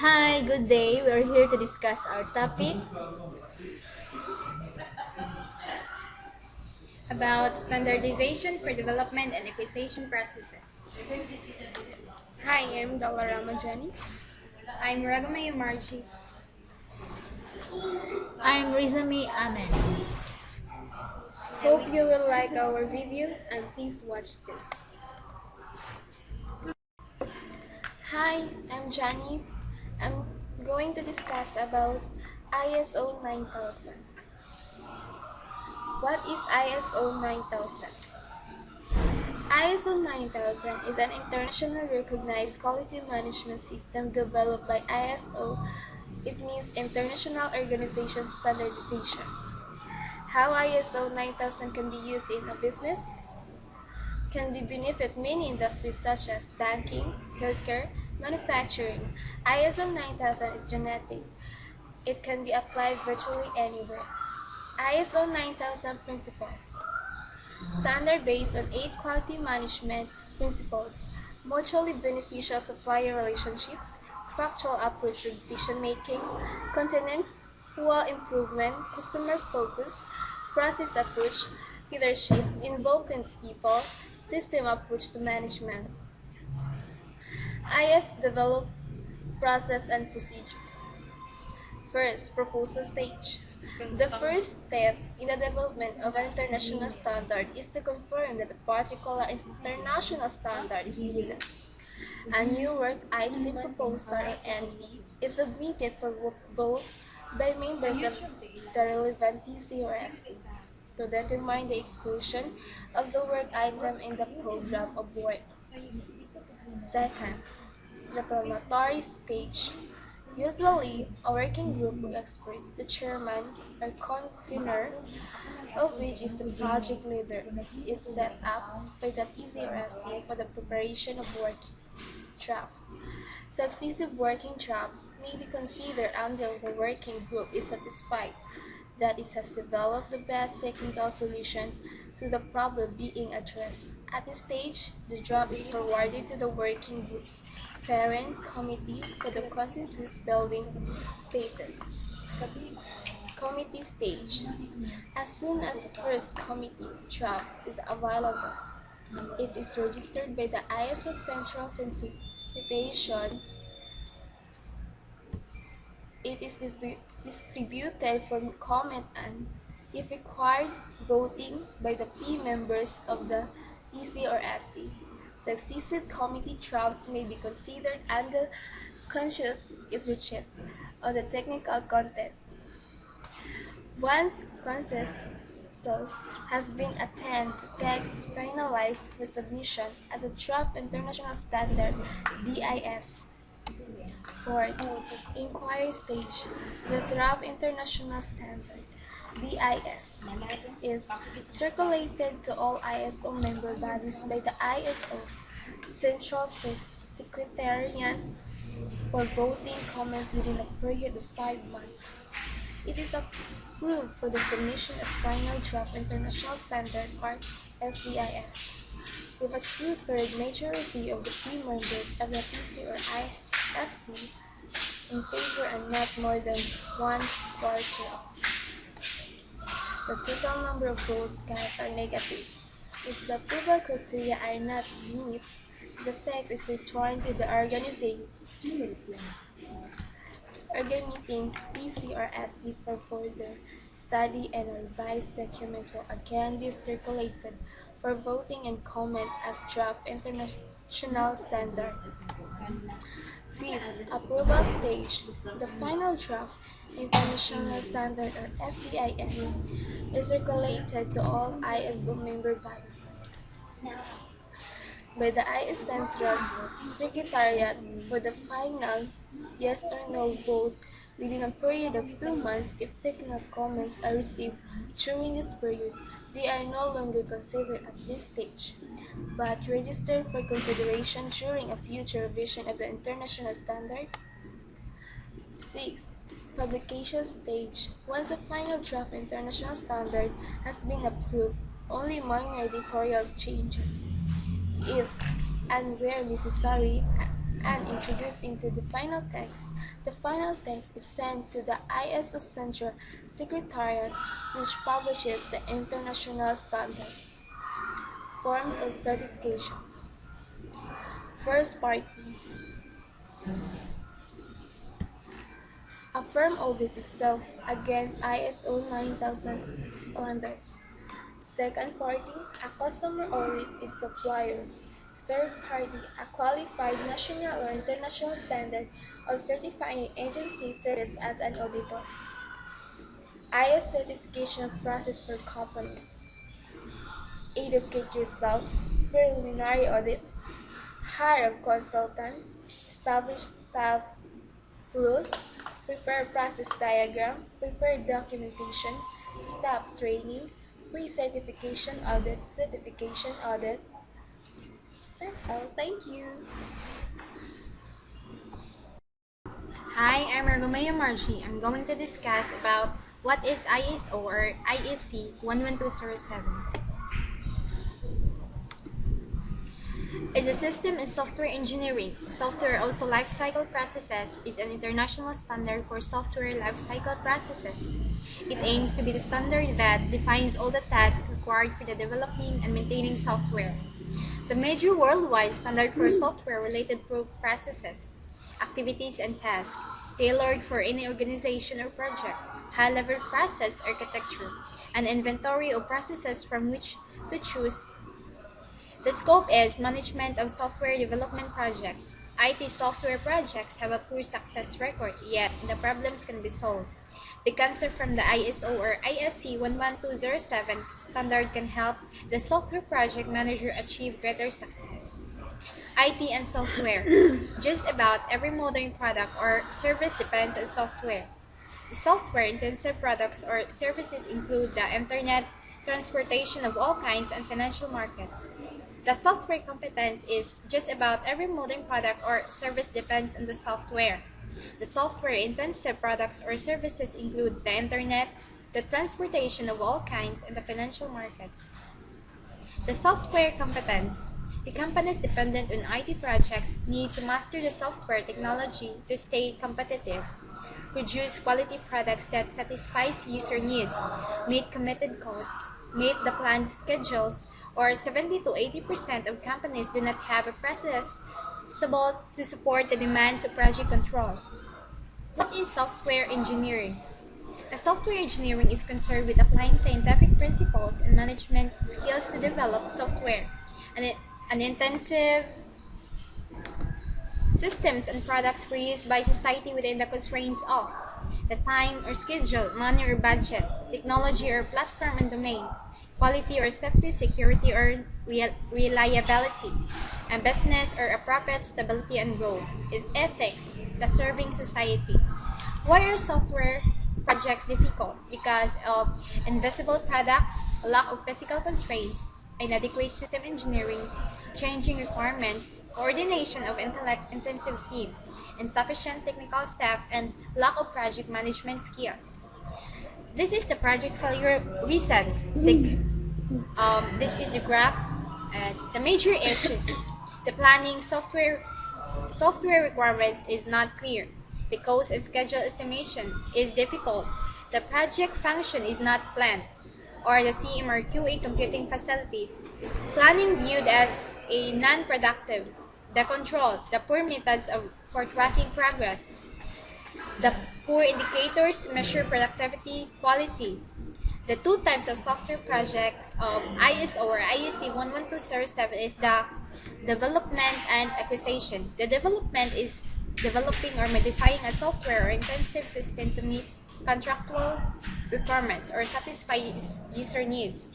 Hi, good day. We are here to discuss our topic about standardization for development and acquisition processes. Hi, I'm Dala Ramajani. I'm Ragamayo Margie. I'm Rizami Amen. Hope you will like our video and please watch this. Hi, I'm Johnny. I'm going to discuss about ISO 9000. What is ISO 9000? ISO 9000 is an international recognized quality management system developed by ISO. It means International Organization Standardization. How ISO 9000 can be used in a business? Can be benefit many industries such as banking, healthcare, manufacturing. ISO 9000 is genetic. It can be applied virtually anywhere. ISO 9000 principles. Standard based on 8 quality management principles, mutually beneficial supplier relationships, factual approach to decision making, continuous improvement, customer focus, process approach, leadership, involvement people, system approach to management. IS develop process and procedures. First, proposal stage. The first step in the development of an international standard is to confirm that a particular international standard is legal. A new work item proposal or NP is submitted for vote by members of the relevant TC or SC to determine the inclusion of the work item in the program of work. Second, reformatory stage. Usually, a working group of experts, the chairman or convener of which is the project leader, is set up by the TCRSC for the preparation of working draft. Successive working drafts may be considered until the working group is satisfied that it has developed the best technical solution to the problem being addressed. At this stage, the draft is forwarded to the working group's parent committee for the consensus building phases. Committee stage. As soon as first committee draft is available, it is registered by the ISO Central Citation. It is distributed for comment and, if required, voting by the P members of the TC or SC. Successive committee drafts may be considered until consensus is reached on the technical content. Once consensus has been attained, the text is finalized for submission as a draft international standard DIS. Fourth, inquiry stage. The draft international standard DIS is circulated to all ISO member bodies by the ISO's Central Secretariat for voting comment within a period of 5 months. It is approved for the submission as final draft international standard or FDIS. With a two-third majority of the P members of the PC or ISC in favor and not more than one-quarter of the total number of votes cast are negative. If the approval criteria are not met, the text is returned to the organizing PC or SC for further study, and a revised document will again be circulated for voting and comment as draft international standard. Fifth, approval stage. The final draft international standard or FDIS is circulated to all ISO member bodies by the IS Central Secretariat for the final yes or no vote within a period of 2 months. If technical comments are received during this period, they are no longer considered at this stage, but registered for consideration during a future revision of the international standard. 6. Publication stage. Once the final draft international standard has been approved, only minor editorial changes, if and where necessary, and introduced into the final text. The final text is sent to the ISO Central Secretariat, which publishes the international standard. Forms of certification. First party. A firm audits itself against ISO 9000 standards. Second party, a customer audits its supplier. Third party, a qualified national or international standard or certifying agency serves as an auditor. IS certification process for companies. Educate yourself. Preliminary audit. Hire a consultant. Establish staff rules. Prepare process diagram. Prepare documentation. Staff training. Pre-certification audit. Certification audit. That's all. Thank you. Hi, I'm Ergomaya Margie. I'm going to discuss about what is ISO or IEC 11207. Is a system in software engineering. Software also lifecycle processes is an international standard for software lifecycle processes. It aims to be the standard that defines all the tasks required for the developing and maintaining software. The major worldwide standard for software-related processes, activities, and tasks, tailored for any organization or project, high-level process architecture, an inventory of processes from which to choose. The scope is management of software development project. IT software projects have a poor success record, yet the problems can be solved. The concept from the ISO or ISC 11207 standard can help the software project manager achieve greater success. IT and software. Just about every modern product or service depends on software. The software-intensive products or services include the internet, transportation of all kinds, and financial markets. The software competence is just about every modern product or service depends on the software. The software-intensive products or services include the internet, the transportation of all kinds, and the financial markets. The software competence. The companies dependent on IT projects need to master the software technology to stay competitive, produce quality products that satisfies user needs, meet committed costs, meet the planned schedules, or 70 to 80% of companies do not have a process suitable to support the demands of project control. What is software engineering? A software engineering is concerned with applying scientific principles and management skills to develop software. An intensive systems and products were used by society within the constraints of the time or schedule, money or budget, technology or platform and domain, quality or safety, security or reliability, and business or appropriate stability and growth, ethics, the serving society. Why are software projects difficult? Because of invisible products, lack of physical constraints, inadequate system engineering, changing requirements, coordination of intellect-intensive teams, insufficient technical staff, and lack of project management skills. This is the project failure reasons. This is the graph. The major issues. The planning software requirements is not clear. The cost and schedule estimation is difficult. The project function is not planned, or the CM or QA computing facilities. Planning viewed as a non-productive. The poor methods for tracking progress. The poor indicators to measure productivity, quality. The two types of software projects of ISO or IEC 11207 is the development and acquisition. The development is developing or modifying a software or intensive system to meet contractual requirements or satisfy user needs.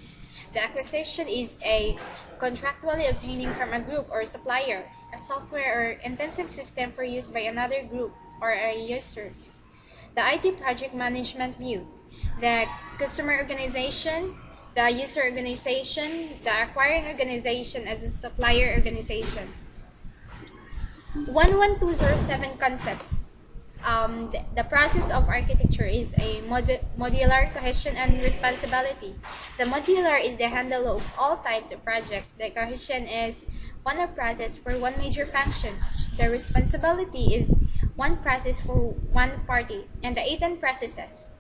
The acquisition is a contractually obtaining from a group or supplier a software or intensive system for use by another group or a user. The IT project management view, the customer organization, the user organization, the acquiring organization, as a supplier organization. 11207 concepts. The process of architecture is a modular cohesion and responsibility. The modular is the handle of all types of projects. The cohesion is one process for one major function. The responsibility is one process for one party, and the 18 processes.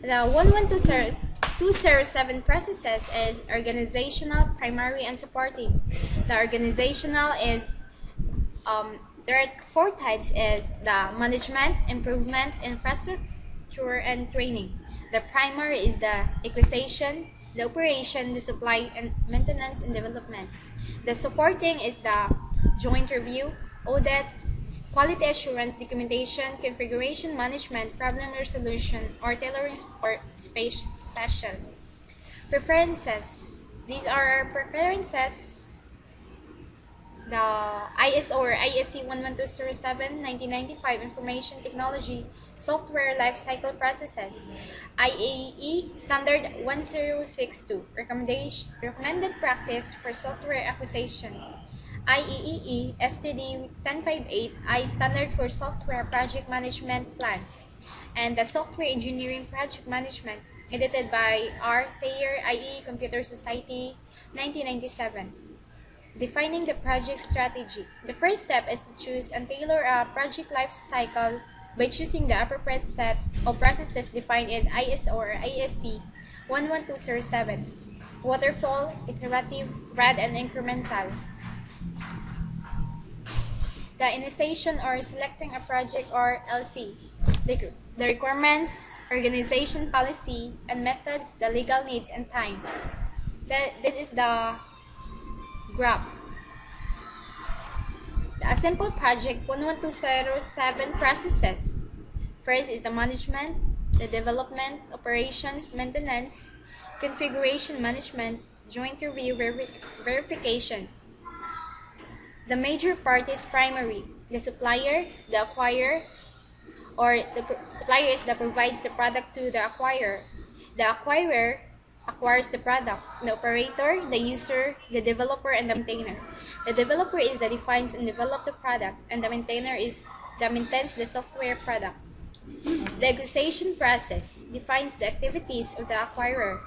The 11207 processes is organizational, primary, and supporting. The organizational is there are four types: is the management, improvement, infrastructure, and training. The primary is the acquisition, the operation, the supply, and maintenance and development. The supporting is the joint review, audit, quality assurance, documentation, configuration management, problem resolution, or tailoring or special. Preferences. These are our preferences: the ISO or ISC 11207 1995 Information Technology Software Lifecycle Processes, IAE Standard 1062 Recommended Practice for Software Acquisition, IEEE STD 1058 I Standard for Software Project Management Plans, and the Software Engineering Project Management, edited by R. Thayer, IE Computer Society, 1997. Defining the project strategy. The first step is to choose and tailor a project life cycle by choosing the appropriate set of processes defined in ISO or ISC 11207. Waterfall, iterative, RAD, and incremental. The initiation or selecting a project or LC. The requirements, organization policy, and methods, the legal needs, and time. This is the graph. A simple project 11207 processes. First is the management, the development, operations, maintenance, configuration management, joint review verification. The major part is primary, the supplier, the acquirer, or the supplier is that provides the product to the acquirer. The acquirer acquires the product. The operator, the user, the developer, and the maintainer. The developer is that defines and develops the product, and the maintainer is that maintains the software product. The acquisition process defines the activities of the acquirer.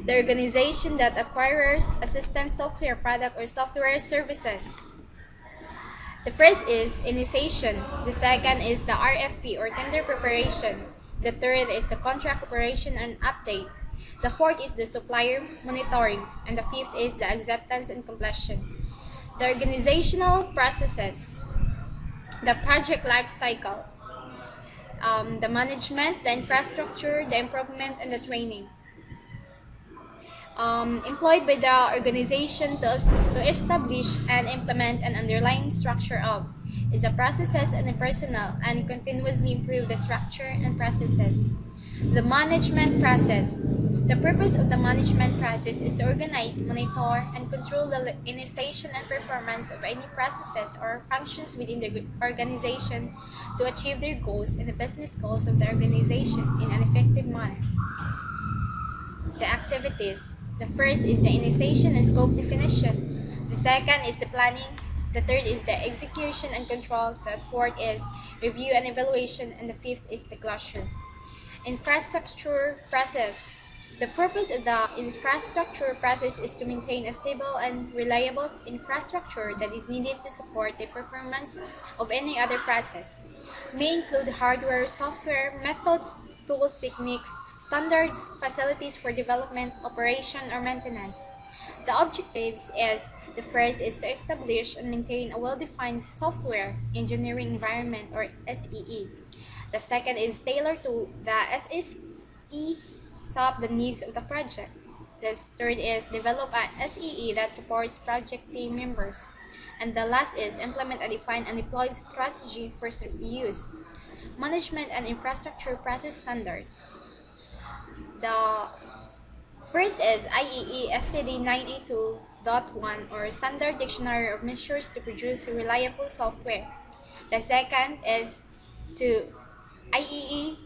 The organization that acquires a system, software product, or software services. The first is initiation. The second is the RFP or tender preparation. The third is the contract preparation and update. The fourth is the supplier monitoring. And the fifth is the acceptance and completion. The organizational processes. The project life cycle. The management, the infrastructure, the improvement, and the training. Employed by the organization to establish and implement an underlying structure of is the processes and the personnel and continuously improve the structure and processes. The management process. The purpose of the management process is to organize, monitor, and control the initiation and performance of any processes or functions within the organization to achieve their goals and the business goals of the organization in an effective manner. The activities. The first is the initiation and scope definition. The second is the planning. The third is the execution and control. The fourth is review and evaluation. And the fifth is the closure. Infrastructure process. The purpose of the infrastructure process is to maintain a stable and reliable infrastructure that is needed to support the performance of any other process. May include hardware, software, methods, tools, techniques, standards, facilities for development, operation, or maintenance. The objectives is the first is to establish and maintain a well-defined software engineering environment or SEE. The second is tailored to the SSE top the needs of the project. The third is develop a SEE that supports project team members. And the last is implement a defined and deployed strategy for use, management, and infrastructure process standards. The first is IEE STD 982.1 or Standard Dictionary of Measures to Produce Reliable Software. The second is to IEE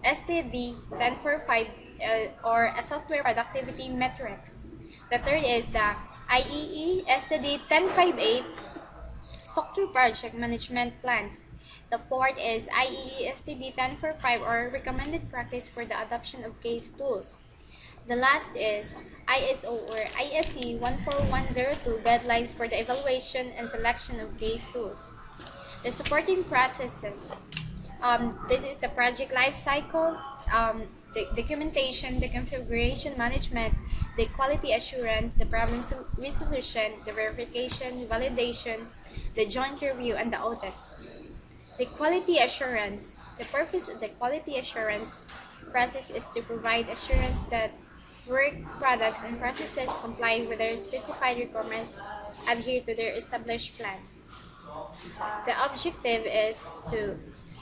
STD 1045 or a Software Productivity Metrics. The third is the IEE STD 1058 Software Project Management Plans. The fourth is IEE STD 1045 or Recommended Practice for the Adoption of Case Tools. The last is ISO or ISC 14102 guidelines for the evaluation and selection of GAZE tools. The supporting processes. This is the project life cycle, the documentation, the configuration management, the quality assurance, the problem resolution, the verification, validation, the joint review, and the audit. The quality assurance. The purpose of the quality assurance process is to provide assurance that work products and processes comply with their specified requirements, adhere to their established plan. The objective is to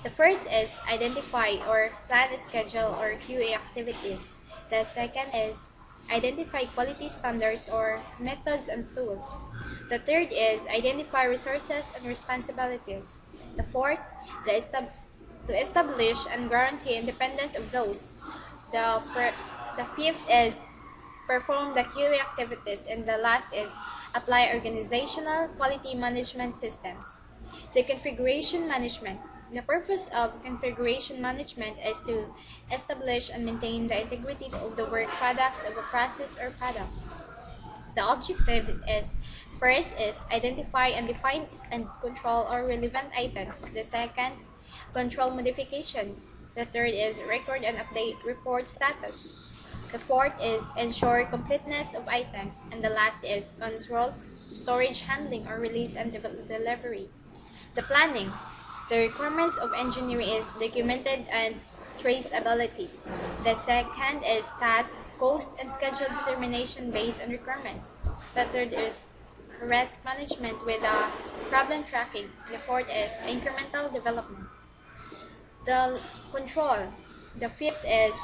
the first is identify or plan a schedule or QA activities. The second is identify quality standards or methods and tools. The third is identify resources and responsibilities. The fourth, to establish and guarantee independence of those. The fifth is perform the QA activities, and the last is apply organizational quality management systems. The configuration management. The purpose of configuration management is to establish and maintain the integrity of the work products of a process or product. The objective is first is identify and define and control all relevant items. The second, control modifications. The third is record and update report status. The fourth is ensure completeness of items. And the last is control storage handling or release and delivery. The planning. The requirements of engineering is documented and traceability. The second is task, cost, and schedule determination based on requirements. The third is risk management with problem tracking. And the fourth is incremental development. The control. The fifth is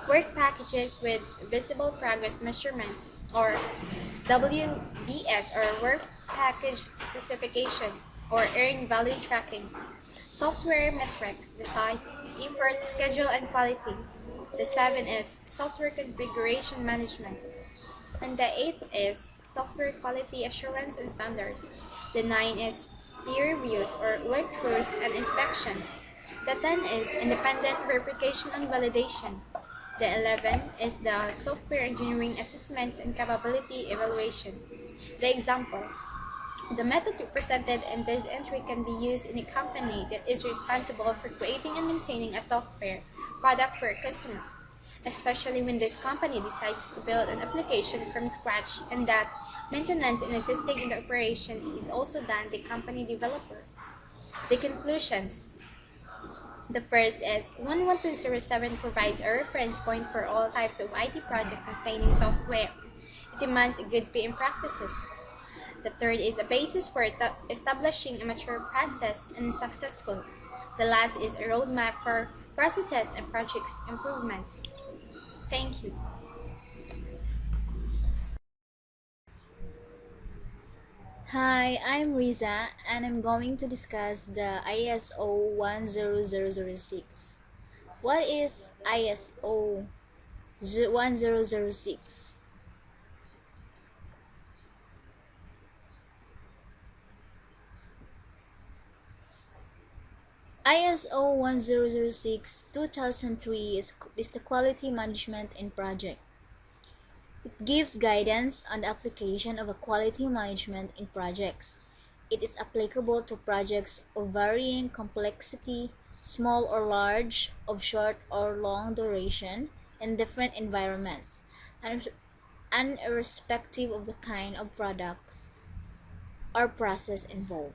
work packages with visible progress measurement or WBS or work package specification or earned value tracking. Software metrics, the size, effort, schedule, and quality. The seven is software configuration management. And the eighth is software quality assurance and standards. The nine is peer reviews or walkthroughs and inspections. The 10 is independent verification and validation. The 11 is the software engineering assessments and capability evaluation. The example. The method represented in this entry can be used in a company that is responsible for creating and maintaining a software product for a customer, especially when this company decides to build an application from scratch and that maintenance and assisting in the operation is also done by the company developer. The conclusions. The first is 11207 provides a reference point for all types of IT project containing software. It demands good PM practices. The third is a basis for establishing a mature process and successful. The last is a roadmap for processes and projects improvements. Thank you. Hi, I'm Riza and I'm going to discuss the ISO 10006. What is ISO 1006? ISO 1006 2003 is the quality management in project. It gives guidance on the application of a quality management in projects. It is applicable to projects of varying complexity, small or large, of short or long duration, in different environments, and irrespective of the kind of product or process involved.